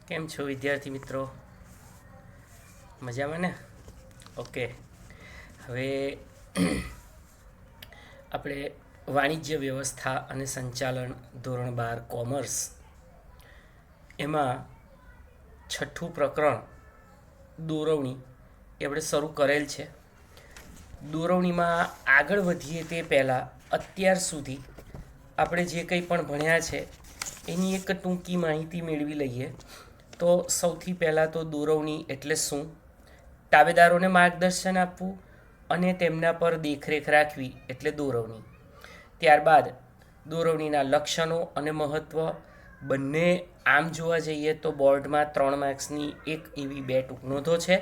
કેમ છો વિદ્યાર્થી મિત્રો? મજામાં ને? ઓકે. હવે આપણે વાણિજ્ય વ્યવસ્થા અને સંચાલન ધોરણ 12 કોમર્સ એમાં છઠ્ઠું પ્રકરણ દોરવણી એ આપણે શરૂ કરેલ છે. દોરવણીમાં આગળ વધીએ તે પહેલાં અત્યાર સુધી આપણે જે કંઈ પણ ભણ્યા છે એની એક ટૂંકી માહિતી મેળવી લઈએ. તો સૌથી પહેલાં તો દોરવણી એટલે શું, તાબેદારોને માર્ગદર્શન આપવું અને તેમના પર દેખરેખ રાખવી એટલે દોરવણી. ત્યારબાદ દોરવણીના લક્ષણો અને મહત્ત્વ બંને આમ જોવા જઈએ તો બોર્ડમાં 3 માર્ક્સની એક એવી 2 ટૂંક નોંધો છે.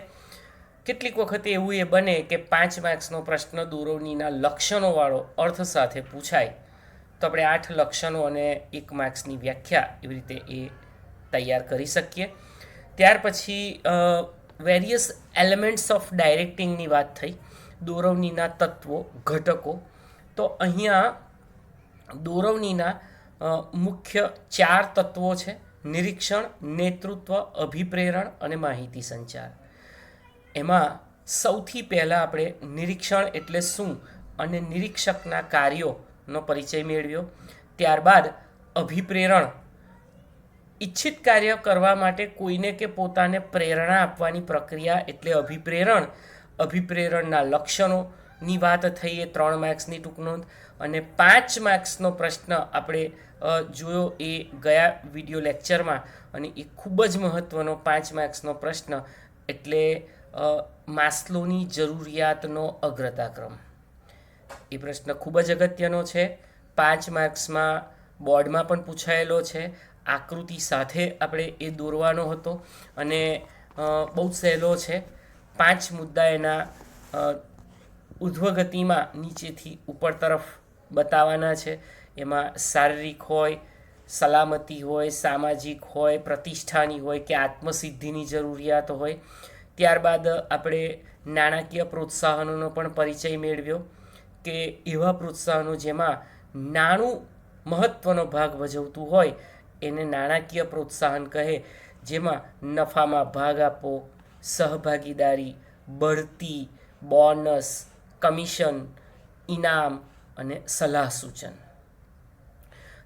કેટલીક વખતે એવું એ બને કે 5 માર્ક્સનો પ્રશ્ન દોરવણીના લક્ષણોવાળો અર્થ સાથે પૂછાય તો આપણે 8 લક્ષણો અને 1 માર્ક્સની વ્યાખ્યા એવી રીતે એ તૈયાર કરી શકીએ. ત્યાર પછી વેરિયસ એલિમેન્ટ્સ ઓફ ડાયરેક્ટિંગની વાત થઈ, દોરવણીના તત્વો, ઘટકો. તો અહીંયા દોરવણીના મુખ્ય 4 તત્વો છે: નિરીક્ષણ, નેતૃત્વ, અભિપ્રેરણ અને માહિતી સંચાર. એમાં સૌથી પહેલાં આપણે નિરીક્ષણ એટલે શું અને નિરીક્ષકના કાર્યોનો પરિચય મેળવ્યો. ત્યારબાદ અભિપ્રેરણ, ઈચ્છિત કાર્ય કરવા માટે કોઈને કે પોતાને પ્રેરણા આપવાની પ્રક્રિયા એટલે અભિપ્રેરણ. અભિપ્રેરણના લક્ષણોની વાત થઈ, એ 3 માર્ક્સની ટૂંક નોંધ. અને 5 માર્ક્સનો પ્રશ્ન આપણે જોયો એ ગયા વિડીયો લેક્ચરમાં, અને એ ખૂબ જ મહત્ત્વનો 5 માર્ક્સનો પ્રશ્ન એટલે માસ્લોની જરૂરિયાતનો અગ્રતાક્રમ. એ પ્રશ્ન ખૂબ જ અગત્યનો છે. 5 માર્ક્સમાં બોર્ડમાં પણ પૂછાયેલો છે. આકૃતિ સાથે આપણે એ દોરવાનો હતો અને બહુ સહેલો છે. 5 મુદ્દા એના ઉધ્વગતિમાં નીચેથી ઉપર તરફ બતાવવાના છે. એમાં શારીરિક હોય, સલામતી હોય, સામાજિક હોય, પ્રતિષ્ઠાની હોય કે આત્મસિદ્ધિની જરૂરિયાત હોય. ત્યારબાદ આપણે નાણાકીય પ્રોત્સાહનોનો પણ પરિચય મેળવ્યો કે એવા પ્રોત્સાહનો જેમાં નાણું મહત્ત્વનો ભાગ ભજવતું હોય એને નાણાકીય પ્રોત્સાહન કહે, જેમાં નફામાં ભાગ આપવો, સહભાગીદારી, બઢતી, બોનસ, કમિશન, ઇનામ અને સલાહ સૂચન.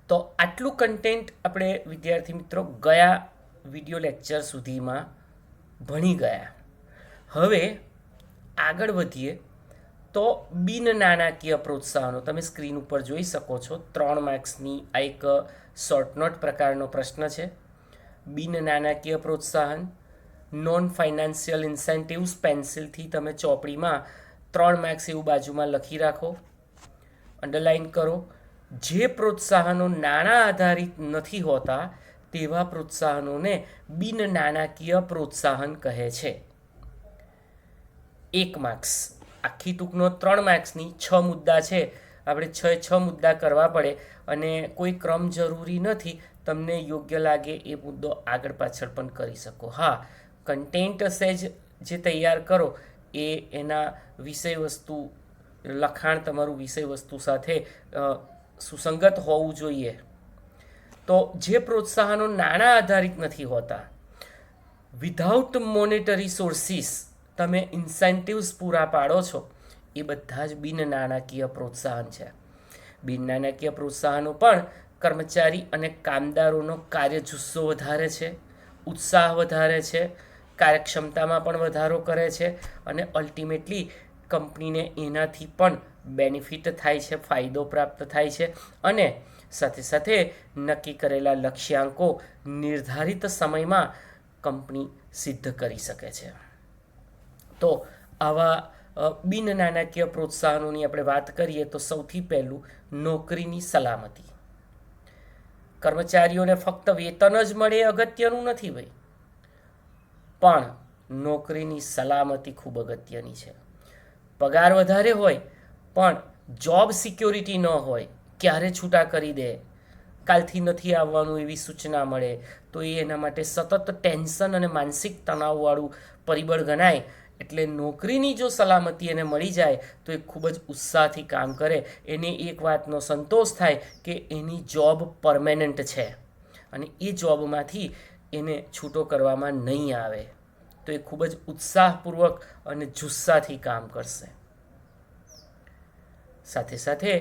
તો આટલું કન્ટેન્ટ આપણે વિદ્યાર્થી મિત્રો ગયા વિડીયો લેક્ચર સુધીમાં ભણી ગયા. હવે આગળ વધીએ તો બિન નાણાકીય પ્રોત્સાહનો તમે સ્ક્રીન ઉપર જોઈ શકો છો. 3 માર્ક્સની આ એક શોર્ટ નોટ પ્રકારનો પ્રશ્ન છે. બિન નાણાકીય પ્રોત્સાહન, નોન ફાઇનાન્શિયલ ઇન્સેન્ટિવ્સ, પેન્સિલથી તમે ચોપડીમાં 3 માર્ક્સ એવું બાજુમાં લખી રાખો, અંડરલાઇન કરો. જે પ્રોત્સાહનો નાણાં આધારિત નથી હોતા તેવા પ્રોત્સાહનોને બિન નાણાકીય પ્રોત્સાહન કહે છે. 1 માર્ક્સ આખી ટૂંકનો 3 માર્ક્સની 6 મુદ્દા છે. આપણે 6 મુદ્દા કરવા પડે અને કોઈ ક્રમ જરૂરી નથી. તમને યોગ્ય લાગે એ મુદ્દો આગળ પાછળ પણ કરી શકો. હા, કન્ટેન્ટ સહેજ જે તૈયાર કરો એ એના વિષય વસ્તુ લખાણ તમારું વિષય વસ્તુ સાથે સુસંગત હોવું જોઈએ. તો જે પ્રોત્સાહનો નાણાં આધારિત નથી હોતા, વિધાઉટ મોનેટરી સોર્સિસ તમે ઇન્સેન્ટિવ્સ પૂરા પાડો છો, એ બધા જ બિન નાણાકીય પ્રોત્સાહન છે. બિન નાણાકીય પ્રોત્સાહનો પણ કર્મચારી અને કામદારોનો કાર્યજુસ્સો વધારે છે, ઉત્સાહ વધારે છે, કાર્યક્ષમતામાં પણ વધારો કરે છે અને અલ્ટિમેટલી કંપનીને એનાથી પણ બેનિફિટ થાય છે, ફાયદો પ્રાપ્ત થાય છે અને સાથે સાથે નક્કી કરેલા લક્ષ્યાંકો નિર્ધારિત સમયમાં કંપની સિદ્ધ કરી શકે છે. તો આવા બિન નાણાકીય પ્રોત્સાહનોની આપણે વાત કરીએ તો સૌથી પહેલું નોકરીની સલામતી. કર્મચારીઓને ફક્ત વેતન જ મળે એ અગત્યનું નથી ભાઈ, પણ નોકરીની સલામતી ખૂબ અગત્યની છે. પગાર વધારે હોય પણ જોબ સિક્યોરિટી ન હોય, ક્યારે છૂટા કરી દે, કાલથી નથી આવવાનું એવી સૂચના મળે, તો એ એના માટે સતત ટેન્શન અને માનસિક તણાવવાળું પરિબળ ગણાય. એટલે નોકરીની જો સલામતી એને મળી જાય તો એ ખૂબ જ ઉત્સાહથી કામ કરે. એને એક વાતનો સંતોષ થાય કે એની જોબ પરમેનન્ટ છે અને એ જોબમાંથી એને છૂટો કરવામાં નહીં આવે તો એ ખૂબ જ ઉત્સાહપૂર્વક અને જુસ્સાથી કામ કરશે. સાથે સાથે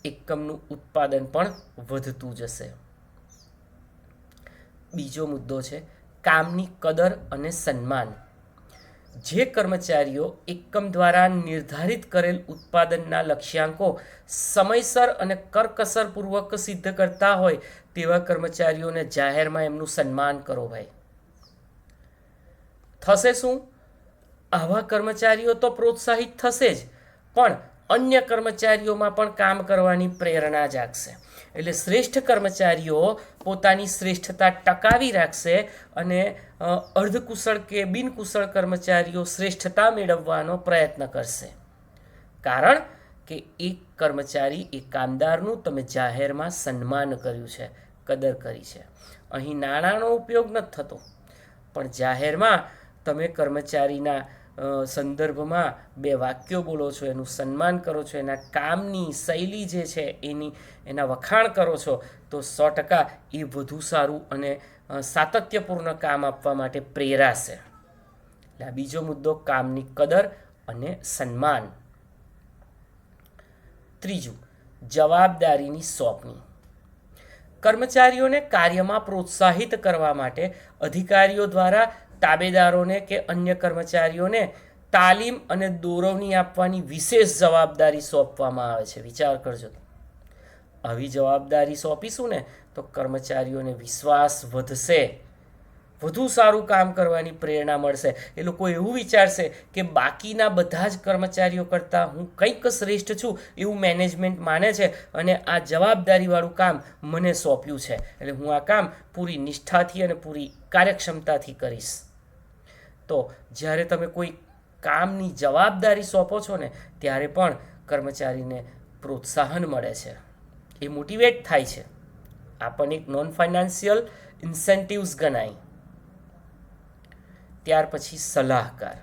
એકમનું ઉત્પાદન પણ વધતું જશે. બીજો મુદ્દો છે કામની કદર અને સન્માન. જે કર્મચારીઓ એકમ દ્વારા નિર્ધારિત કરેલ ઉત્પાદનના લક્ષ્યાંકો સમયસર અને કરકસરપૂર્વક સિદ્ધ કરતા હોય તેવા કર્મચારીઓને જાહેરમાં એમનું સન્માન કરો ભાઈ. થશે શું? આવા કર્મચારીઓ તો પ્રોત્સાહિત થશે જ, પણ અન્ય કર્મચારીઓમાં પણ કામ કરવાની પ્રેરણા જાગશે. એટલે શ્રેષ્ઠ કર્મચારીઓ પોતાની શ્રેષ્ઠતા ટકાવી રાખશે અને અર્ધકુશળ કે બિનકુશળ કર્મચારીઓ શ્રેષ્ઠતા મેળવવાનો પ્રયત્ન કરશે. કારણ કે એક કર્મચારી, એક કામદારનું તમે જાહેરમાં સન્માન કર્યું છે, કદર કરી છે. અહીં નાણાંનો ઉપયોગ નથી થતો, પણ જાહેરમાં તમે કર્મચારીના સંદર્ભમાં બે વાક્યો બોલો છો, એનું સન્માન કરો છો, એના કામની શૈલી જે છે એના વખાણ કરો છો, તો 100% એ વધુ સારું અને સાતત્યપૂર્ણ કામ આપવા માટે પ્રેરાશે. એટલે આ બીજો મુદ્દો કામની કદર અને સન્માન. ત્રીજું, જવાબદારીની સોંપણી. કર્મચારીઓને કાર્યમાં પ્રોત્સાહિત કરવા માટે અધિકારીઓ દ્વારા તાબેદારોને કે અન્ય કર્મચારીઓને તાલીમ અને દોરવણી આપવાની વિશેષ જવાબદારી સોંપવામાં આવે છે. વિચાર કરજો. આવી જવાબદારી સોંપીશું ને તો કર્મચારીઓને વિશ્વાસ વધશે, વધુ સારું કામ કરવાની પ્રેરણા મળશે. એ લોકો એવું વિચારશે કે બાકીના બધા જ કર્મચારીઓ કરતાં હું કંઈક શ્રેષ્ઠ છું એવું મેનેજમેન્ટ માને છે અને આ જવાબદારીવાળું કામ મને સોંપ્યું છે, એટલે હું આ કામ પૂરી નિષ્ઠાથી અને પૂરી કાર્યક્ષમતાથી કરીશ. તો જ્યારે તમે કોઈ કામની જવાબદારી સોંપો છો ને ત્યારે પણ કર્મચારીને પ્રોત્સાહન મળે છે, એ મોટિવેટ થાય છે. આ પણ એક નોન ફાઇનાન્શિયલ ઇન્સેન્ટિવ્સ ગણાય. ત્યાર પછી સલાહકાર.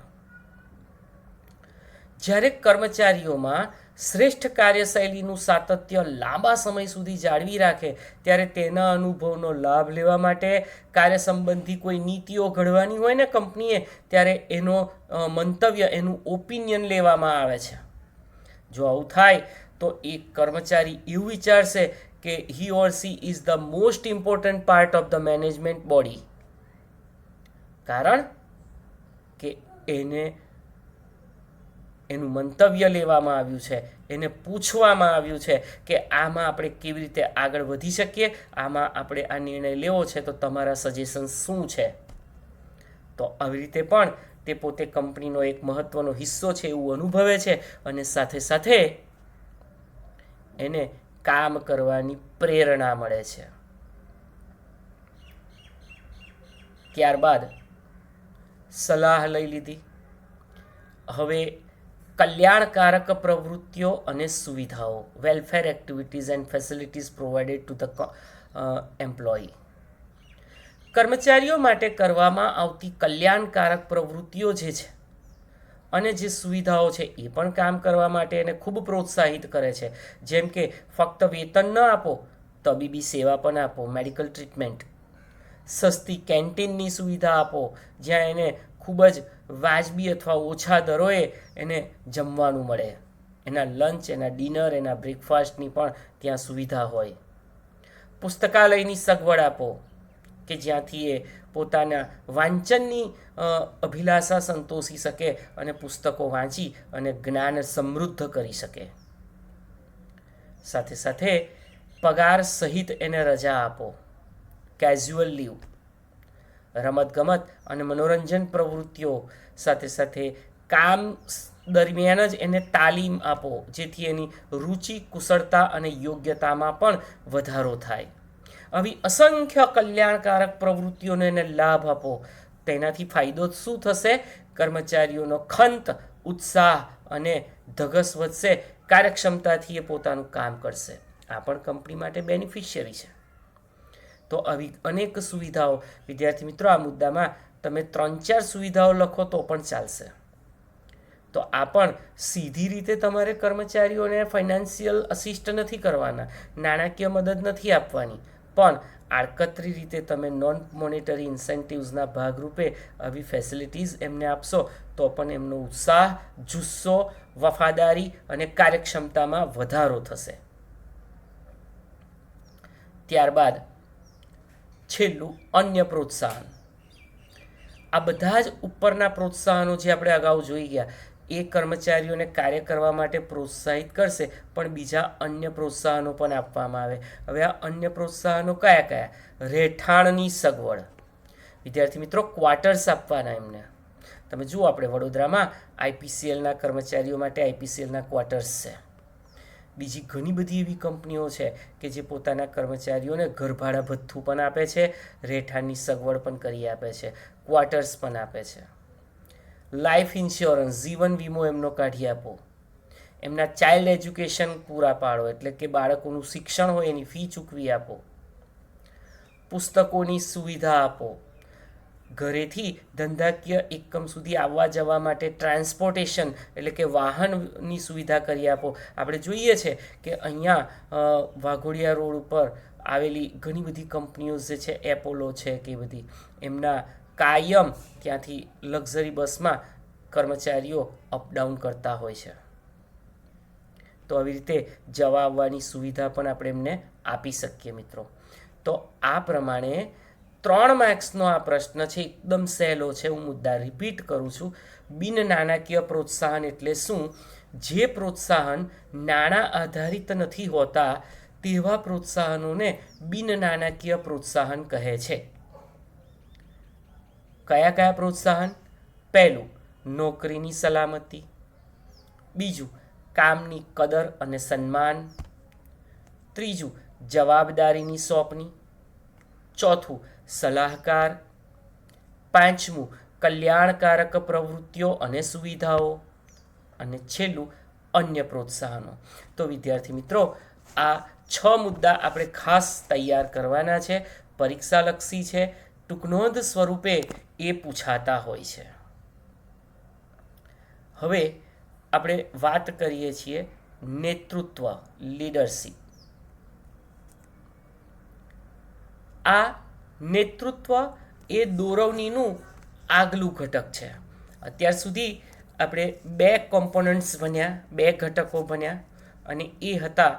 જ્યારે કર્મચારીઓમાં શ્રેષ્ઠ કાર્યશૈલીનું સાતત્ય લાંબા સમય સુધી જાળવી રાખે ત્યારે તેના અનુભવનો લાભ લેવા માટે કાર્ય સંબંધી કોઈ નીતિઓ ઘડવાની હોય ને કંપનીએ, ત્યારે એનો મંતવ્ય, એનું ઓપિનિયન લેવામાં આવે છે. જો આવું થાય તો એક કર્મચારી એવું વિચારશે કે he or she is the most important part of the management body. કારણ કે એનું મંતવ્ય લેવામાં આવ્યું છે, એને પૂછવામાં આવ્યું છે કે આમાં આપણે કેવી રીતે આગળ વધી શકીએ, આમાં આપણે આ નિર્ણય લેવો છે તો તમારા સજેશન શું છે. તો આવી રીતે પણ તે પોતે કંપનીનો એક મહત્વનો હિસ્સો છે એવું અનુભવે છે અને સાથે સાથે એને કામ કરવાની પ્રેરણા મળે છે. ત્યારબાદ સલાહ લઈ લીધી. હવે કલ્યાણકારક પ્રવૃત્તિઓ અને સુવિધાઓ, welfare activities and facilities provided to the employee. કર્મચારીઓ માટે કરવામાં આવતી કલ્યાણકારક પ્રવૃત્તિઓ જે છે અને જે સુવિધાઓ છે એ પણ કામ કરવા માટે એને ખૂબ પ્રોત્સાહિત કરે છે. જેમ કે ફક્ત વેતન ન આપો, તબીબી સેવા પણ આપો, મેડિકલ ટ્રીટમેન્ટ. સસ્તી કેન્ટીનની સુવિધા આપો, જ્યાં એને ખૂબ જ વાજબી અથવા ઓછા દરોએ એને જમવાનું મળે. એના લંચ, એના ડિનર, એના બ્રેકફાસ્ટની પણ ત્યાં સુવિધા હોય. પુસ્તકાલયની સગવડ આપો કે જ્યાંથી એ પોતાના વાંચનની અભિલાષા સંતોષી શકે અને પુસ્તકો વાંચી અને જ્ઞાન સમૃદ્ધ કરી શકે. સાથે સાથે પગાર સહિત એને રજા આપો, કેઝ્યુઅલ લીવ. રમતગમત અને મનોરંજન પ્રવૃત્તિઓ સાથે સાથે કામ દરમિયાન જ એને તાલીમ આપો, જેથી એની રુચિ, કુશળતા અને યોગ્યતામાં પણ વધારો થાય. આવી અસંખ્ય કલ્યાણકારક પ્રવૃત્તિઓને એને લાભ આપો. તેનાથી ફાયદો શું થશે? કર્મચારીઓનો ખંત, ઉત્સાહ અને ધગસ વધશે. કાર્યક્ષમતાથી એ પોતાનું કામ કરશે. આ પણ કંપની માટે બેનિફિશિયરી છે. તો આવી અનેક સુવિધાઓ, વિદ્યાર્થી મિત્રો, આ મુદ્દામાં તમે 3-4 સુવિધાઓ લખો તો પણ ચાલશે. તો આ પણ સીધી રીતે તમારે કર્મચારીઓને ફાઇનાન્શિયલ અસિસ્ટ નથી કરવાના, નાણાકીય મદદ નથી આપવાની, પણ આડકતરી રીતે તમે નોન મોનેટરી ઇન્સેન્ટિવ્સના ભાગરૂપે આવી ફેસિલિટીઝ એમને આપશો તો પણ એમનો ઉત્સાહ, જુસ્સો, વફાદારી અને કાર્યક્ષમતામાં વધારો થશે. ત્યારબાદ છેલ્લું અન્ય પ્રોત્સાહન. આ બધા જ ઉપરના પ્રોત્સાહનો જે આપણે અગાઉ જોઈ ગયા એ કર્મચારીઓને કાર્ય કરવા માટે પ્રોત્સાહિત કરશે, પણ બીજા અન્ય પ્રોત્સાહનો પણ આપવામાં આવે. હવે આ અન્ય પ્રોત્સાહનો કયા કયા? રહેઠાણની સગવડ. વિદ્યાર્થી મિત્રો, ક્વાર્ટર્સ આપવાના એમને. તમે જુઓ, આપણે વડોદરામાં આઈપીસીએલના કર્મચારીઓ માટે આઈપીસીએલના ક્વાર્ટર્સ છે. બીજી ઘણી બધી એવી કંપનીઓ છે કે જે પોતાના કર્મચારીઓને ઘરભાડા ભથ્થું પણ આપે છે, રહેઠાણની સગવડ પણ કરી આપે છે, ક્વાર્ટર્સ પણ આપે છે. લાઈફ ઇન્સ્યોરન્સ, જીવન વીમો એમનો કાઢી આપો. એમના ચાઇલ્ડ એજ્યુકેશન પૂરા પાડો, એટલે કે બાળકોનું શિક્ષણ હોય એની ફી ચૂકવી આપો. પુસ્તકોની સુવિધા આપો. ઘરેથી ધંધાકીય એકમ સુધી આવવા જવા માટે ટ્રાન્સપોર્ટેશન એટલે કે વાહનની સુવિધા કરી આપો. આપણે જોઈએ છે કે અહીંયા વાઘોડિયા રોડ ઉપર આવેલી ઘણી બધી કંપનીઓ જે છે, એપોલો છે કે બધી, એમના કાયમ ત્યાંથી લક્ઝરી બસમાં કર્મચારીઓ અપડાઉન કરતા હોય છે. તો આવી રીતે જવા આવવાની સુવિધા પણ આપણે એમને આપી શકીએ મિત્રો. તો આ પ્રમાણે 3 માર્ક્સનો આ પ્રશ્ન છે, એકદમ સહેલો છે. હું મુદ્દા રિપીટ કરું છું. બિન નાણાકીય પ્રોત્સાહન એટલે શું? જે પ્રોત્સાહન નાણાં આધારિત નથી હોતા તેવા પ્રોત્સાહનોને બિન નાણાકીય પ્રોત્સાહન કહે છે. કયા કયા પ્રોત્સાહન? પહેલું, નોકરીની સલામતી. બીજું, કામની કદર અને સન્માન. ત્રીજું, જવાબદારીની સોંપણી. ચોથું, સલાહકાર. પાંચમું, કલ્યાણકારક પ્રવૃત્તિઓ અને સુવિધાઓ. અને છેલ્લું, અન્ય પ્રોત્સાહનો. તો વિદ્યાર્થી મિત્રો, આ 6 મુદ્દા આપણે ખાસ તૈયાર કરવાના છે. પરીક્ષાલક્ષી છે, ટૂંકનોંધ સ્વરૂપે એ પૂછાતા હોય છે. હવે આપણે વાત કરીએ છીએ નેતૃત્વ, લીડરશિપ. આ નેતૃત્વ એ દોરવણીનું આગલું ઘટક છે. અત્યાર સુધી આપણે 2 કોમ્પોનન્ટ્સ ભણ્યા, 2 ઘટકો ભણ્યા, અને એ હતા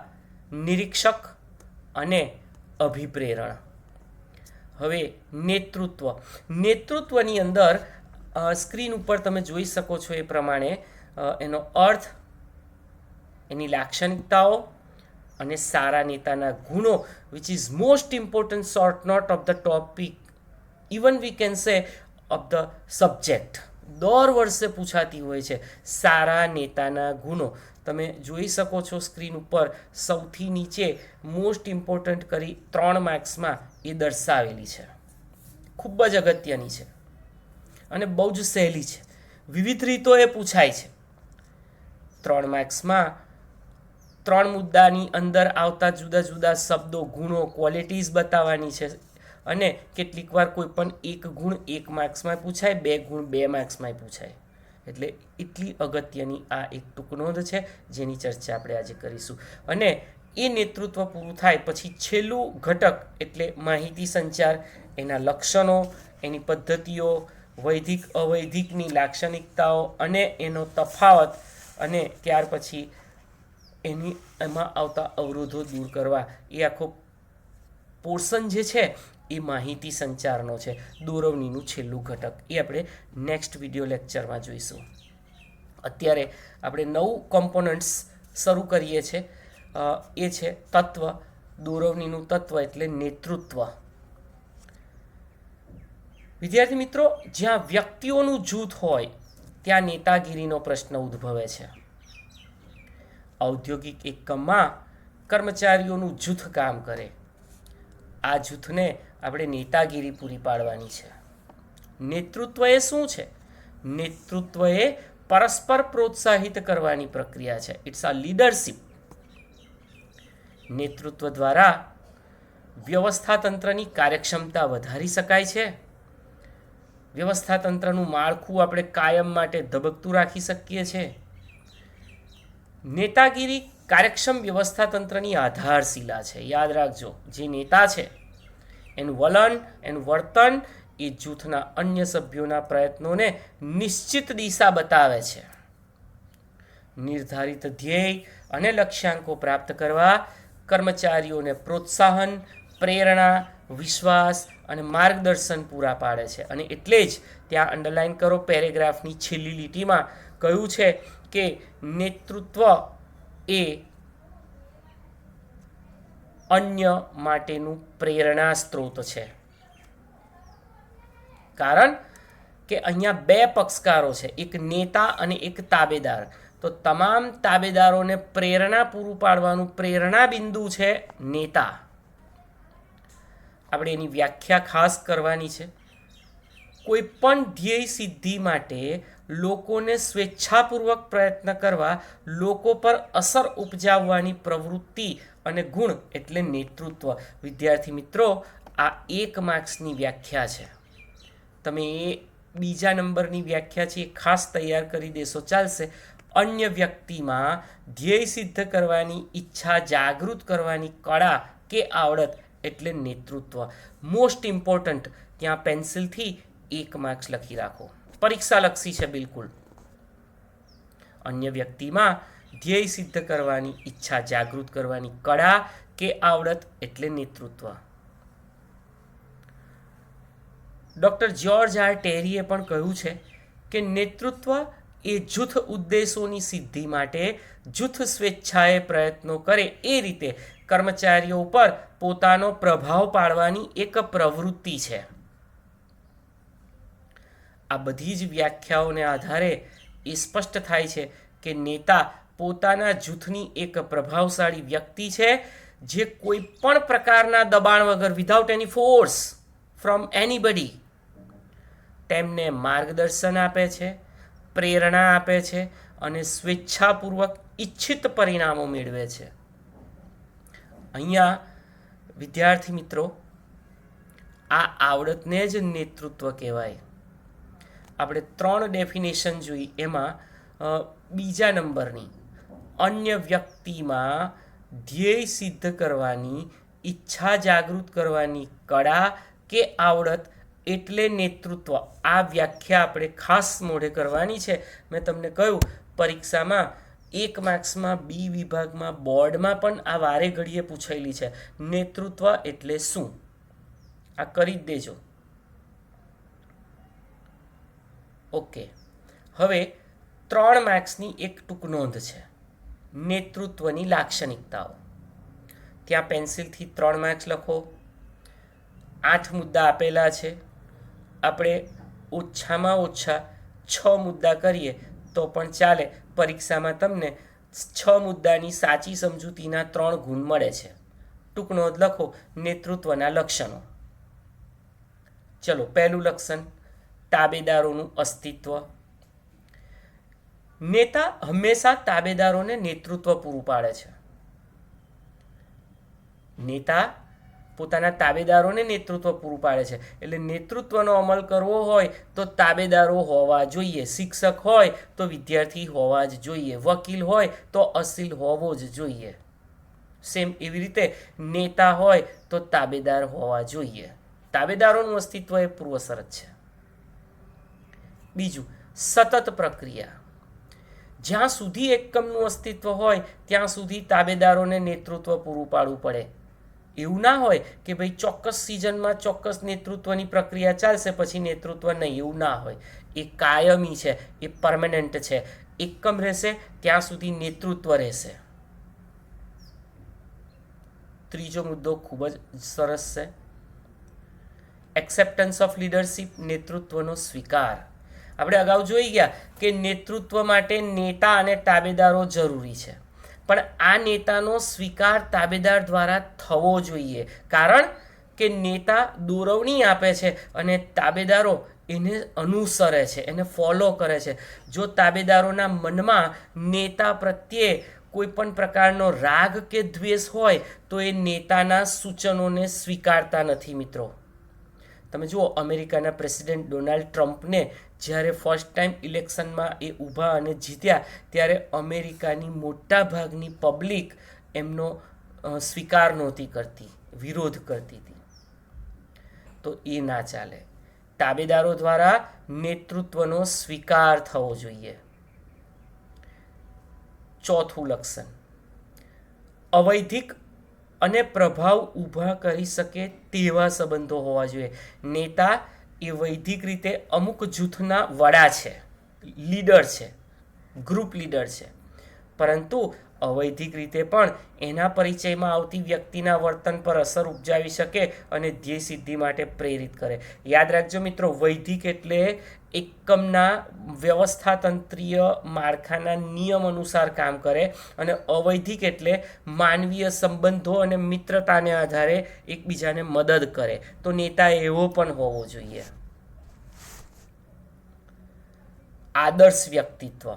નિરીક્ષક અને અભિપ્રેરણ. હવે નેતૃત્વની અંદર સ્ક્રીન ઉપર તમે જોઈ શકો છો એ પ્રમાણે એનો અર્થ, એની લાક્ષણિકતાઓ અને સારા નેતાના ગુણો, which is most important short note of the topic, even we can say of the subject. દર વર્ષે પૂછાતી હોય છે સારા નેતાના ગુણો. તમે જોઈ શકો છો સ્ક્રીન ઉપર સૌથી નીચે મોસ્ટ ઇમ્પોર્ટન્ટ કરી 3 માર્ક્સમાં એ દર્શાવેલી છે. ખૂબ જ અગત્યની છે અને બહુ જ સહેલી છે. વિવિધ રીતો એ પૂછાય છે. 3 માર્ક્સમાં 3 મુદ્દાની અંદર આવતા જુદા જુદા શબ્દો, ગુણો, ક્વોલિટીઝ બતાવવાની છે. અને કેટલીક વાર કોઈ પણ 1 ગુણ 1 માર્ક્સમાં પૂછાય, 2 ગુણ 2 માર્ક્સમાં પૂછાય. એટલે એટલી અગત્યની આ એક ટૂંકનોંધ છે જેની ચર્ચા આપણે આજે કરીશું. અને એ નેતૃત્વ પૂરું થાય પછી છેલ્લું ઘટક એટલે માહિતી સંચાર, એના લક્ષણો, એની પદ્ધતિઓ, વૈધિક અવૈધિકની લાક્ષણિકતાઓ અને એનો તફાવત, અને ત્યાર પછી એમાં આવતા અવરોધો દૂર કરવા. એ આખો પોર્શન જે છે એ માહિતી સંચારનો છે, દોરવણીનું છેલ્લું ઘટક. એ આપણે નેક્સ્ટ વિડીયો લેક્ચરમાં જોઈશું. અત્યારે આપણે 9 કોમ્પોનન્ટ્સ શરૂ કરીએ છીએ. એ છે તત્વ, દોરવણીનું તત્વ એટલે નેતૃત્વ. વિદ્યાર્થી મિત્રો, જ્યાં વ્યક્તિઓનું જૂથ હોય ત્યાં નેતાગીરીનો પ્રશ્ન ઉદ્ભવે છે. ઔદ્યોગિક એકમમાં કર્મચારીઓનું જૂથ કામ કરે. આ જૂથને આપણે નેતાગીરી પૂરી પાડવાની છે. નેતૃત્વ એ શું છે? નેતૃત્વ એ પરસ્પર પ્રોત્સાહિત કરવાની પ્રક્રિયા છે. It's a leadership. નેતૃત્વ દ્વારા વ્યવસ્થા તંત્રની કાર્યક્ષમતા વધારી શકાય છે. વ્યવસ્થા તંત્રનું માળખું આપણે કાયમ માટે ધબકતું રાખી શકીએ છીએ. નેતાગીરી કાર્યક્ષમ વ્યવસ્થા તંત્રની આધારશિલા છે. યાદ રાખજો, જે નેતા છે એનું વલણ, એનું વર્તન એ જૂથના અન્ય સભ્યોના પ્રયત્નોને નિશ્ચિત દિશા બતાવે છે. નિર્ધારિત ધ્યેય અને લક્ષ્યાંકો પ્રાપ્ત કરવા કર્મચારીઓને પ્રોત્સાહન, પ્રેરણા, વિશ્વાસ અને માર્ગદર્શન પૂરા પાડે છે. અને એટલે જ ત્યાં અંડરલાઇન કરો, પેરેગ્રાફની છેલ્લી લીટીમાં કહ્યું છે કે નેતૃત્વ એ અન્ય માટેનું પ્રેરણા સ્ત્રોત છે. કારણ કે અહીંયા બે પક્ષકારો છે, એક નેતા અને એક તાબેદાર. તો તમામ તાબેદારોને પ્રેરણા પૂરું પાડવાનું પ્રેરણા બિંદુ છે નેતા. આપણે એની વ્યાખ્યા ખાસ કરવાની છે. કોઈ પણ ધ્યેય સિદ્ધિ માટે લોકોને સ્વેચ્છાપૂર્વક પ્રયત્ન કરવા, લોકો પર અસર ઉપજાવવાની પ્રવૃત્તિ અને ગુણ એટલે નેતૃત્વ. વિદ્યાર્થી મિત્રો, આ 1 માર્ક્સની વ્યાખ્યા છે. તમે એ બીજા નંબરની વ્યાખ્યા છે એ ખાસ તૈયાર કરી દેશો, ચાલશે. અન્ય વ્યક્તિમાં ધ્યેય સિદ્ધ કરવાની ઈચ્છા જાગૃત કરવાની કળા કે આવડત એટલે નેતૃત્વ. મોસ્ટ ઇમ્પોર્ટન્ટ, ત્યાં પેન્સિલથી 1 માર્ક્સ લખી રાખો, પરીક્ષા લક્ષી છે બિલકુલ. અન્ય વ્યક્તિમાં ધ્યેય સિદ્ધ કરવાની ઈચ્છા જાગૃત કરવાની કળા કે આવડત એટલે નેતૃત્વ. ડૉક્ટર જ્યોર્જ આર ટેરીએ પણ કહ્યું છે કે નેતૃત્વ એ જૂથ ઉદ્દેશોની સિદ્ધિ માટે જૂથ સ્વેચ્છાએ પ્રયત્નો કરે એ રીતે કર્મચારીઓ ઉપર પોતાનો પ્રભાવ પાડવાની એક પ્રવૃત્તિ છે. આ બધી જ વ્યાખ્યાઓને આધારે એ સ્પષ્ટ થાય છે કે નેતા પોતાના જૂથની એક પ્રભાવશાળી વ્યક્તિ છે, જે કોઈ પણ પ્રકારના દબાણ વગર, without any force from anybody, તેમને માર્ગદર્શન આપે છે, પ્રેરણા આપે છે અને સ્વેચ્છાપૂર્વક ઈચ્છિત પરિણામો મેળવે છે. અહીંયા વિદ્યાર્થી મિત્રો, આ આવડતને જ નેતૃત્વ કહેવાય. આપણે 3 ડેફિનેશન જોઈ, એમાં બીજા નંબરની અન્ય વ્યક્તિમાં ધ્યેય સિદ્ધ કરવાની ઈચ્છા જાગૃત કરવાની કળા કે આવડત એટલે નેતૃત્વ. આ વ્યાખ્યા આપણે ખાસ મોઢે કરવાની છે. મેં તમને કહ્યું, પરીક્ષામાં 1 માર્ક્સમાં બી વિભાગમાં બોર્ડમાં પણ આ વારે ઘડીએ પૂછાયેલી છે. નેતૃત્વ એટલે શું? આ કરી જ દેજો. ઓકે, હવે 3 માર્ક્સની એક ટૂંક નોંધ છે, નેતૃત્વની લાક્ષણિકતાઓ. ત્યાં પેન્સિલથી 3 માર્ક્સ લખો. 8 મુદ્દા આપેલા છે. આપણે ઓછામાં ઓછા 6 મુદ્દા કરીએ તો પણ ચાલે. પરીક્ષામાં તમને 6 મુદ્દાની સાચી સમજૂતીના 3 ગુણ મળે છે. ટૂંક નોંધ લખો, નેતૃત્વના લક્ષણો. ચલો, પહેલું લક્ષણ, તાબેદારોનું અસ્તિત્વ. નેતા હંમેશા તાબેદારોને નેતૃત્વ પૂરું પાડે છે. નેતા પોતાના તાબેદારોને નેતૃત્વ પૂરું પાડે છે. એટલે નેતૃત્વનો અમલ કરવો હોય તો તાબેદારો હોવા જોઈએ. શિક્ષક હોય તો વિદ્યાર્થી હોવા જ જોઈએ. વકીલ હોય તો અસીલ હોવો જ જોઈએ. સેમ એવી રીતે નેતા હોય તો તાબેદાર હોવા જોઈએ. તાબેદારોનું અસ્તિત્વ એ પૂર્વ શરત છે. બીજું, સતત પ્રક્રિયા. જ્યાં સુધી એકમનું અસ્તિત્વ હોય ત્યાં સુધી તાબેદારોને નેતૃત્વ પૂરું પાડવું પડે. એવું ના હોય કે ભાઈ ચોક્કસ સિઝનમાં ચોક્કસ નેતૃત્વની પ્રક્રિયા ચાલશે, પછી નેતૃત્વ નહીં, એવું ના હોય. એ કાયમી છે, એ પરમેનન્ટ છે. એકમ રહેશે ત્યાં સુધી નેતૃત્વ રહેશે. ત્રીજો મુદ્દો ખૂબ જ સરસ છે, એક્સેપ્ટન્સ ઓફ લીડરશિપ, નેતૃત્વનો સ્વીકાર. આપણે અગાઉ જોઈ ગયા કે નેતૃત્વ માટે નેતા અને તાબેદારો જરૂરી છે, પણ આ નેતાનો સ્વીકાર તાબેદાર દ્વારા થવો જોઈએ. કારણ કે નેતા દોરવણી આપે છે અને તાબેદારો એને અનુસરે છે, એને ફોલો કરે છે. જો તાબેદારોના મનમાં નેતા પ્રત્યે કોઈ પણ પ્રકારનો રાગ કે દ્વેષ હોય તો એ નેતાના સૂચનોને સ્વીકારતા નથી. મિત્રો, તમે જુઓ, અમેરિકાના પ્રેસિડેન્ટ ડોનાલ્ડ ટ્રમ્પને જ્યારે ફર્સ્ટ ટાઈમ ઇલેક્શનમાં એ ઊભા અને જીત્યા, ત્યારે અમેરિકાની મોટા ભાગની પબ્લિક એમનો સ્વીકાર નહોતી કરતી, વિરોધ કરતી હતી. તો એ ના ચાલે. તાબેદારો દ્વારા નેતૃત્વનો સ્વીકાર થવો જોઈએ. ચોથું લક્ષણ, અવૈધિક અને પ્રભાવ ઊભા કરી શકે તેવા સંબંધો હોવા જોઈએ. નેતા એ વૈધિક રીતે અમુક જૂથના વડા છે, લીડર છે, ગ્રુપ લીડર છે, પરંતુ અવૈધિક રીતે પણ એના પરિચયમાં આવતી વ્યક્તિના વર્તન પર અસર ઉપજાવી શકે અને ધ્યેય સિદ્ધિ માટે પ્રેરિત કરે. યાદ રાખજો મિત્રો, વૈધિક એટલે એકમના વ્યવસ્થાતંત્રીય માળખાના નિયમ અનુસાર કામ કરે, અને અવૈધિક એટલે માનવીય સંબંધો અને મિત્રતાને આધારે એકબીજાને મદદ કરે. તો નેતા એવો પણ હોવો જોઈએ. આદર્શ વ્યક્તિત્વ,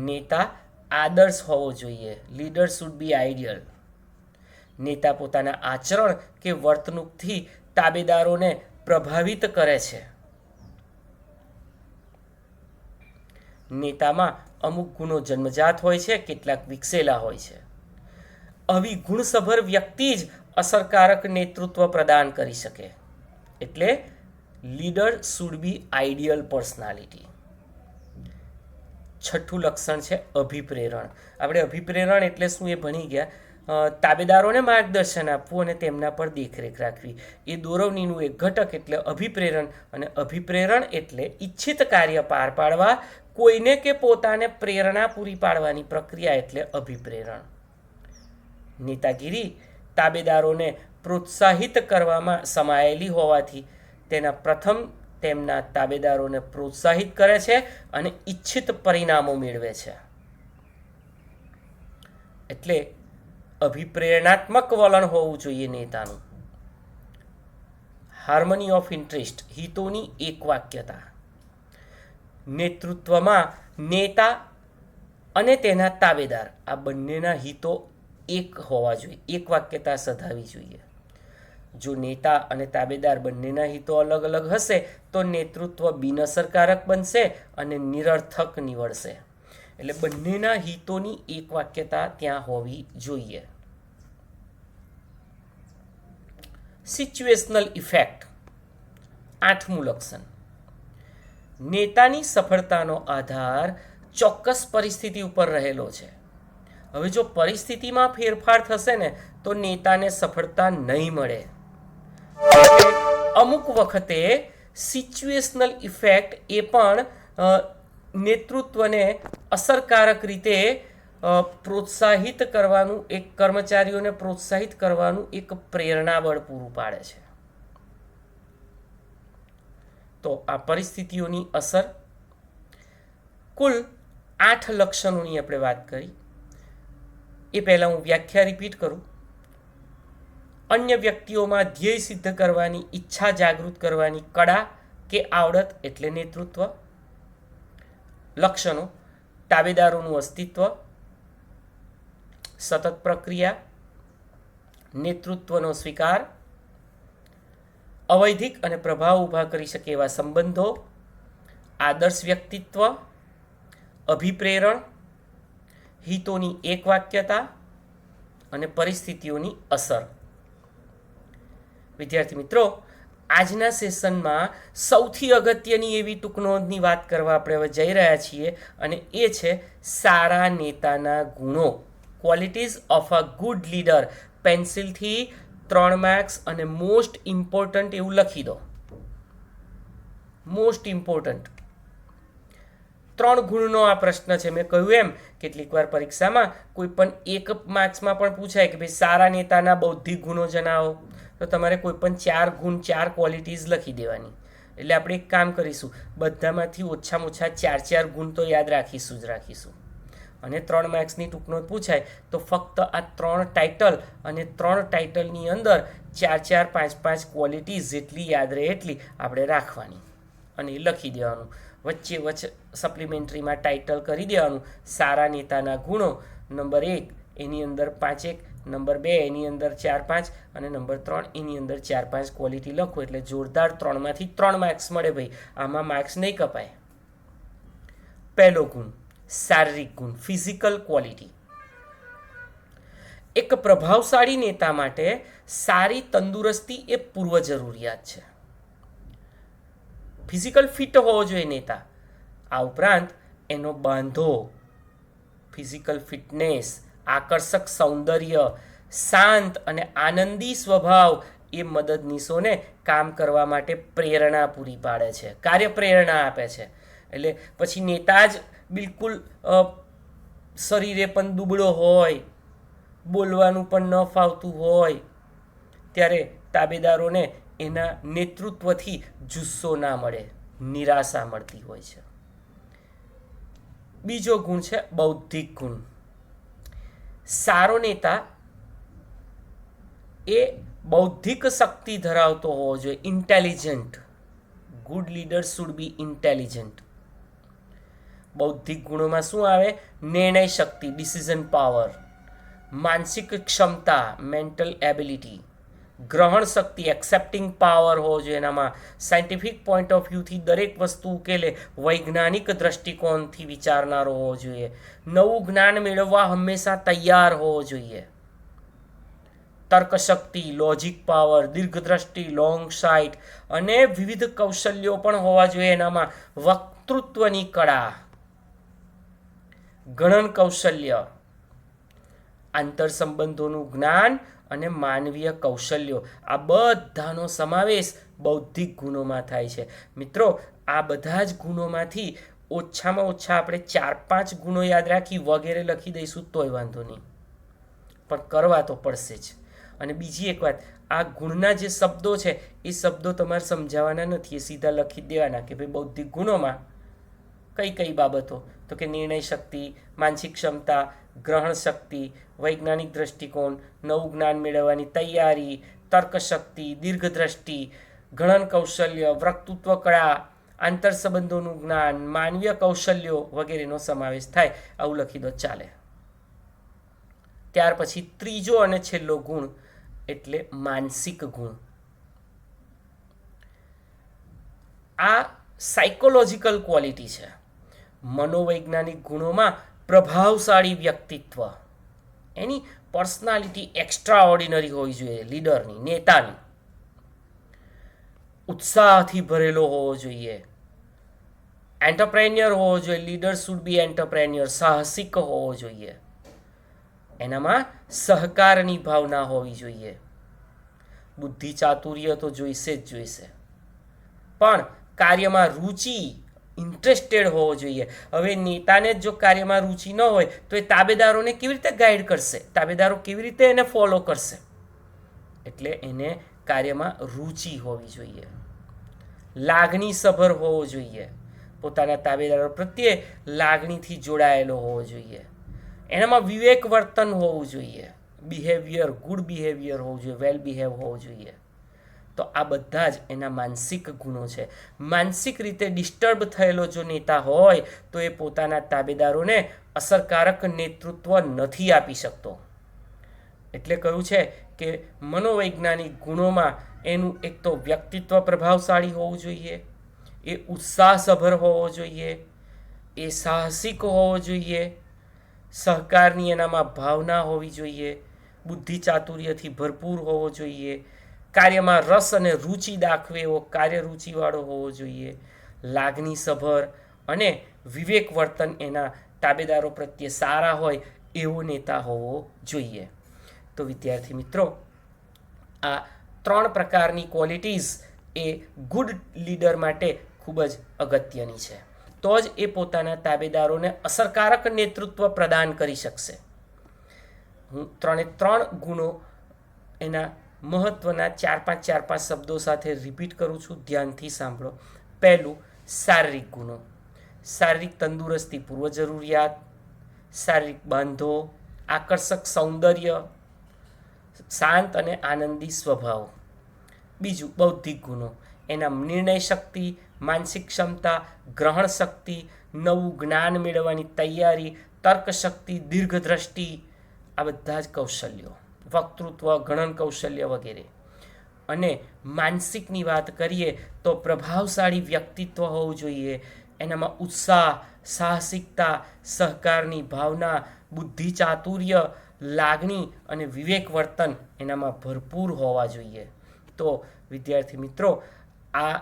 નેતા આદર્શ હોવો જોઈએ. Leader should be ideal. નેતા પોતાના આચરણ કે વર્તણૂકથી તાબેદારોને પ્રભાવિત કરે છે. નેતામાં અમુક ગુણો જન્મજાત હોય છે, કેટલાક વિકસેલા હોય છે. આવી ગુણસભર વ્યક્તિ જ અસરકારક નેતૃત્વ પ્રદાન કરી શકે. એટલે leader should be ideal personality. છઠ્ઠું લક્ષણ છે અભિપ્રેરણ. આપણે અભિપ્રેરણ એટલે શું એ ભણી ગયા. તાબેદારોને માર્ગદર્શન આપવું અને તેમના પર દેખરેખ રાખવી એ દોરવણીનું એક ઘટક એટલે અભિપ્રેરણ. અને અભિપ્રેરણ એટલે ઈચ્છિત કાર્ય પાર પાડવા કોઈને કે પોતાને પ્રેરણા પૂરી પાડવાની પ્રક્રિયા એટલે અભિપ્રેરણ. નેતાગીરી તાબેદારોને પ્રોત્સાહિત કરવામાં સમાયેલી હોવાથી તેમના તાબેદારોને પ્રોત્સાહિત કરે છે અને ઈચ્છિત પરિણામો મેળવે છે. એટલે અભિપ્રેરણાત્મક વલણ હોવું જોઈએ નેતાનું. હાર્મની ઓફ ઇન્ટરેસ્ટ, હિતોની એકવાક્યતા. નેતૃત્વમાં નેતા અને તેના તાબેદાર આ બંનેના હિતો એક હોવા જોઈએ, એકવાક્યતા સધાવી જોઈએ. જો નેતા અને તાબેદાર બંનેના હિતો અલગ અલગ હશે તો નેતૃત્વ બિનઅસરકારક બનશે અને નિરર્થક નીવડશે. એટલે બંનેના હિતોની એકવાક્યતા ત્યાં હોવી જોઈએ. સિચ્યુએશનલ ઇફેક્ટ, આઠમું લક્ષણ. નેતાની સફળતાનો આધાર ચોક્કસ પરિસ્થિતિ ઉપર રહેલો છે. હવે જો પરિસ્થિતિમાં ફેરફાર થશે ને તો નેતાને સફળતા નહીં મળે. અમુક વખતે સિચ્યુએશનલ ઇફેક્ટ એ પણ નેતૃત્વને અસરકારક રીતે પ્રોત્સાહિત કરવાનું, એક કર્મચારીઓને પ્રોત્સાહિત કરવાનું એક પ્રેરણાબળ પૂરું પાડે છે. તો આ પરિસ્થિતિઓની અસર, કુલ 8 લક્ષણોની આપણે વાત કરી. એ પહેલાં હું વ્યાખ્યા રિપીટ કરું. અન્ય વ્યક્તિઓમાં ધ્યેય સિદ્ધ કરવાની ઈચ્છા જાગૃત કરવાની કળા કે આવડત એટલે નેતૃત્વ. લક્ષણો: તાબેદારોનું અસ્તિત્વ, સતત પ્રક્રિયા, નેતૃત્વનો સ્વીકાર, અવૈધિક અને પ્રભાવ ઊભા કરી શકે એવા સંબંધો, આદર્શ વ્યક્તિત્વ, અભિપ્રેરણ, હિતોની એકવાક્યતા અને પરિસ્થિતિઓની અસર. વિદ્યાર્થી મિત્રો, આજના સેશનમાં સૌથી અગત્યની એવી ટૂંકનોંધની વાત કરવા આપણે હવે જઈ રહ્યા છીએ, અને એ છે સારા નેતાના ગુણો, qualities of a good leader. પેન્સિલથી 3 માર્ક્સ અને મોસ્ટ ઇમ્પોર્ટન્ટ એવું લખી દો. મોસ્ટ ઇમ્પોર્ટન્ટ 3 ગુણનો આ પ્રશ્ન છે. મેં કહ્યું એમ કેટલીક વાર પરીક્ષામાં કોઈ પણ 1 માર્ક્સમાં પણ પૂછાય કે ભાઈ સારા નેતાના બૌદ્ધિક ગુણો જણાવો, તો તમારે કોઈ પણ 4 ગુણ, 4 ક્વોલિટીઝ લખી દેવાની. એટલે આપણે એક કામ કરીશું, બધામાંથી ઓછામાં ઓછા 4 ગુણ તો યાદ રાખીશું જ રાખીશું. અને 3 માર્ક્સની ટૂંકનોંધ પૂછાય તો ફક્ત આ 3 ટાઇટલ અને 3 ટાઇટલની અંદર 4, 5 ક્વોલિટીઝ જેટલી યાદ રહે એટલી આપણે રાખવાની અને એ લખી દેવાનું. વચ્ચે સપ્લિમેન્ટરીમાં ટાઇટલ કરી દેવાનું સારા નેતાના ગુણો. નંબર 1 એની અંદર 5, નંબર 2 એની અંદર 4, 5 અને નંબર 3 એની અંદર 4, 5 ક્વોલિટી લખો એટલે જોરદાર 3માંથી 3 માર્ક્સ મળે. ભાઈ આમાં માર્ક્સ નહીં કપાય. પહેલો ગુણ શારીરિક ગુણ, ફિઝિકલ ક્વોલિટી. એક પ્રભાવશાળી નેતા માટે સારી તંદુરસ્તી એ પૂર્વ જરૂરિયાત છે. ફિઝિકલ ફિટ હોવો જોઈએ નેતા. આ ઉપરાંત એનો બાંધો, ફિઝિકલ ફિટનેસ, આકર્ષક સૌંદર્ય, શાંત અને આનંદી સ્વભાવ એ મદદનીશોને કામ કરવા માટે પ્રેરણા પૂરી પાડે છે, કાર્યપ્રેરણા આપે છે. એટલે પછી નેતા જ બિલકુલ શરીરે પણ દુબળો હોય, બોલવાનું પણ ન ફાવતું હોય, ત્યારે તાબેદારોને એના નેતૃત્વથી જુસ્સો ના મળે, નિરાશા મળતી હોય છે. બીજો ગુણ છે બૌદ્ધિક ગુણ. સારો નેતા એ બૌદ્ધિક શક્તિ ધરાવતો હોવો જોઈએ, intelligent. Good leader should be intelligent. બૌદ્ધિક ગુણોમાં શું આવે? નિર્ણય શક્તિ, ડિસિઝન પાવર, માનસિક ક્ષમતા, મેન્ટલ એબિલિટી, ગ્રહણ શક્તિ, એક્સેપ્ટિંગ પાવર હોવો જોઈએ એનામાં, સાયન્ટિફિક પોઈન્ટ ઓફ વ્યૂથી દરેક વસ્તુ ઉકેલે, વૈજ્ઞાનિક દ્રષ્ટિકોણથી વિચારનારો હોવો જોઈએ, નવું જ્ઞાન મેળવવા હંમેશા તૈયાર હોવો જોઈએ, તર્કશક્તિ, લોજિક પાવર, દીર્ઘદ્રષ્ટિ, લોંગ સાઇટ અને વિવિધ કૌશલ્યો પણ હોવા જોઈએ એનામાં. વક્તૃત્વની કળા, ગણન કૌશલ્ય, આંતરસંબંધોનું જ્ઞાન અને માનવીય કૌશલ્યો, આ બધાનો સમાવેશ બૌદ્ધિક ગુણોમાં થાય છે. મિત્રો, આ બધા જ ગુણોમાંથી ઓછામાં ઓછા આપણે 4-5 ગુણો યાદ રાખી વગેરે લખી દઈશું તોય વાંધો નહીં, પણ કરવા તો પડશે જ. અને બીજી એક વાત, આ ગુણના જે શબ્દો છે એ શબ્દો તમારે સમજાવવાના નથી, એ સીધા લખી દેવાના કે ભાઈ બૌદ્ધિક ગુણોમાં કઈ કઈ બાબતો, તો કે નિર્ણય શક્તિ, માનસિક ક્ષમતા, ગ્રહણ શક્તિ, વૈજ્ઞાનિક દ્રષ્ટિકોણ, નવું જ્ઞાન મેળવવાની તૈયારી, તર્કશક્તિ, દીર્ઘદ્રષ્ટિ, ગણન કૌશલ્ય, વક્તૃત્વ કળા, આંતરસંબંધોનું જ્ઞાન, માનવીય કૌશલ્યો વગેરેનો સમાવેશ થાય. આવું લખી દો, ચાલે. ત્યાર પછી ત્રીજો અને છેલ્લો ગુણ એટલે માનસિક ગુણ. આ સાયકોલોજીકલ ક્વોલિટી છે. મનોવૈજ્ઞાનિક ગુણોમાં પ્રભાવશાળી વ્યક્તિત્વ, એની પર્સનાલિટી એક્સ્ટ્રા ઓર્ડિનરી હોવી જોઈએ, લીડરની, નેતાની. ઉત્સાહથી ભરેલો હોવો જોઈએ, એન્ટરપ્રેન્યોર હોવો જોઈએ, લીડર શુડ બી એન્ટરપ્રેન્યોર, સાહસિક હોવો જોઈએ, એનામાં સહકારની ભાવના હોવી જોઈએ, બુદ્ધિ ચાતુર્ય તો જોઈશે જ જોઈશે, પણ કાર્યમાં રુચિ, ઇન્ટરેસ્ટેડ હોવો જોઈએ. હવે નેતાને જ જો કાર્યમાં રુચિ ન હોય તો એ તાબેદારોને કેવી રીતે ગાઈડ કરશે? તાબેદારો કેવી રીતે એને ફોલો કરશે? એટલે એને કાર્યમાં રુચિ હોવી જોઈએ, લાગણીસભર હોવો જોઈએ, પોતાના તાબેદારો પ્રત્યે લાગણીથી જોડાયેલો હોવો જોઈએ, એનામાં વિવેક વર્તન હોવું જોઈએ, બિહેવિયર, ગુડ બિહેવિયર હોવું જોઈએ, વેલ બિહેવ હોવું જોઈએ. તો આ બધા જ એના માનસિક ગુણો છે. માનસિક રીતે ડિસ્ટર્બ થયેલો જો નેતા હોય તો એ પોતાના તાબેદારોને અસરકારક નેતૃત્વ નથી આપી શકતો. એટલે કહ્યું છે કે મનોવૈજ્ઞાનિક ગુણોમાં એનું એક તો વ્યક્તિત્વ પ્રભાવશાળી હોવું જોઈએ, એ ઉત્સાહસભર હોવો જોઈએ, એ સાહસિક હોવો જોઈએ, સહકારની એનામાં ભાવના હોવી જોઈએ, બુદ્ધિ ચાતુર્યથી ભરપૂર હોવો જોઈએ, કાર્યમાં રસ અને રુચિ દાખવે એવો કાર્યરુચિવાળો હોવો જોઈએ, લાગણીસભર અને વિવેક વર્તન એના તાબેદારો પ્રત્યે સારા હોય એવો નેતા હોવો જોઈએ. તો વિદ્યાર્થી મિત્રો, આ 3 પ્રકારની ક્વોલિટીઝ એ ગુડ લીડર માટે ખૂબ જ અગત્યની છે. તો જ એ પોતાના તાબેદારોને અસરકારક નેતૃત્વ પ્રદાન કરી શકશે. હું 3 ગુણો એના મહત્વના 4-5 શબ્દો સાથે રિપીટ કરું છું, ધ્યાનથી સાંભળો. પહેલું, શારીરિક ગુણો. શારીરિક તંદુરસ્તી પૂર્વ જરૂરિયાત, શારીરિક બાંધો, આકર્ષક સૌંદર્ય, શાંત અને આનંદી સ્વભાવ. બીજું, બૌદ્ધિક ગુણો. એના નિર્ણય શક્તિ, માનસિક ક્ષમતા, ગ્રહણ શક્તિ, નવું જ્ઞાન મેળવવાની તૈયારી, તર્ક શક્તિ, દીર્ઘદ્રષ્ટિ, આ બધા જ કૌશલ્યો, વક્તૃત્વ, ગણન કૌશલ્ય વગેરે. અને માનસિકની વાત કરીએ તો પ્રભાવશાળી વ્યક્તિત્વ હોવું જોઈએ, એનામાં ઉત્સાહ, સાહસિકતા, સહકારની ભાવના, બુદ્ધિ ચાતુર્ય, લાગણી અને વિવેક વર્તન એનામાં ભરપૂર હોવા જોઈએ. તો વિદ્યાર્થી મિત્રો, આ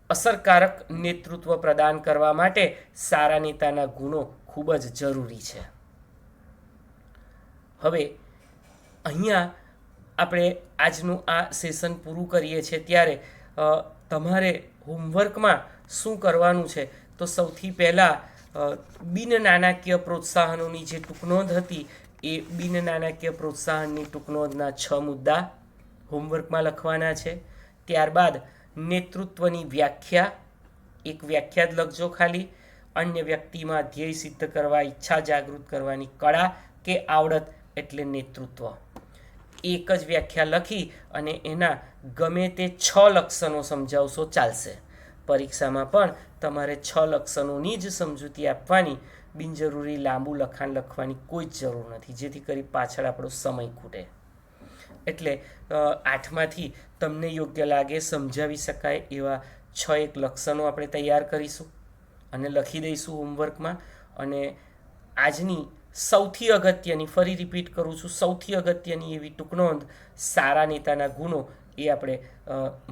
અસરકારક નેતૃત્વ પ્રદાન કરવા માટે સારા નેતાના ગુણો ખૂબ જ જરૂરી છે. હવે અહીંયા આપણે આજનું આ સેશન પૂરું કરીએ છીએ ત્યારે તમારે હોમવર્કમાં શું કરવાનું છે, તો સૌથી પહેલાં બિન નાણાકીય પ્રોત્સાહનોની જે ટૂંકનોંધ હતી એ બિન નાણાકીય પ્રોત્સાહનની ટૂંકનોંધના 6 મુદ્દા હોમવર્કમાં લખવાના છે. ત્યારબાદ નેતૃત્વની વ્યાખ્યા, એક વ્યાખ્યા જ લખજો ખાલી. અન્ય વ્યક્તિમાં ધ્યેય સિદ્ધ કરવા, ઈચ્છા જાગૃત કરવાની કળા કે આવડત એટલે નેતૃત્વ. એક જ વ્યાખ્યા લખી અને એના ગમે તે 6 લક્ષણો સમજાવશો ચાલશે. પરીક્ષામાં પણ તમારે 6 લક્ષણોની જ સમજૂતી આપવાની, બિનજરૂરી લાંબુ લખાણ લખવાની કોઈ જ જરૂર નથી, જેથી કરી પાછળ આપણો સમય ખૂટે. એટલે 8માંથી તમને યોગ્ય લાગે, સમજાવી શકાય એવા 6 લક્ષણો આપણે તૈયાર કરીશું અને લખી દઈશું હોમવર્કમાં. અને આજની સૌથી અગત્યની, ફરી રિપીટ કરું છું, સૌથી અગત્યની એવી ટૂંકનોંધ સારા નેતાના ગુણો એ આપણે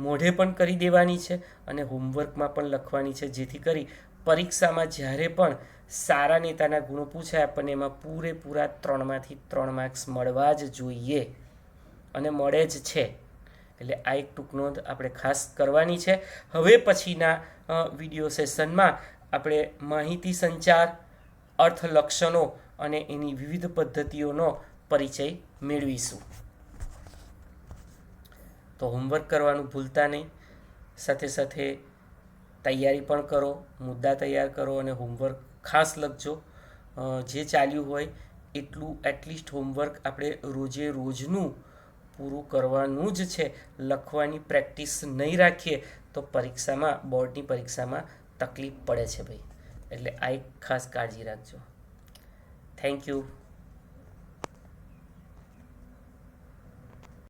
મોઢે પણ કરી દેવાની છે અને હોમવર્કમાં પણ લખવાની છે, જેથી કરી પરીક્ષામાં જ્યારે પણ સારા નેતાના ગુણો પૂછાય આપણને એમાં પૂરેપૂરા 3માંથી 3 માર્ક્સ મળવા જ જોઈએ અને મળે જ છે. એટલે આ એક ટૂંકનોંધ આપણે ખાસ કરવાની છે. હવે પછીના વિડીયો સેશનમાં આપણે માહિતી સંચાર, અર્થ લક્ષણો અને એની વિવિધ પદ્ધતિઓનો પરિચય મેળવીશું. તો હોમવર્ક કરવાનું ભૂલતા નહીં. સાથે સાથે તૈયારી પણ કરો, મુદ્દા તૈયાર કરો અને હોમવર્ક ખાસ લખજો. જે ચાલ્યું હોય એટલું એટલીસ્ટ હોમવર્ક આપણે રોજે રોજનું પૂરું કરવાનું જ છે. લખવાની પ્રેક્ટિસ નહીં રાખીએ તો પરીક્ષામાં, બોર્ડની પરીક્ષામાં તકલીફ પડે છે ભાઈ. એટલે આ એક ખાસ કાળજી રાખજો. Thank you.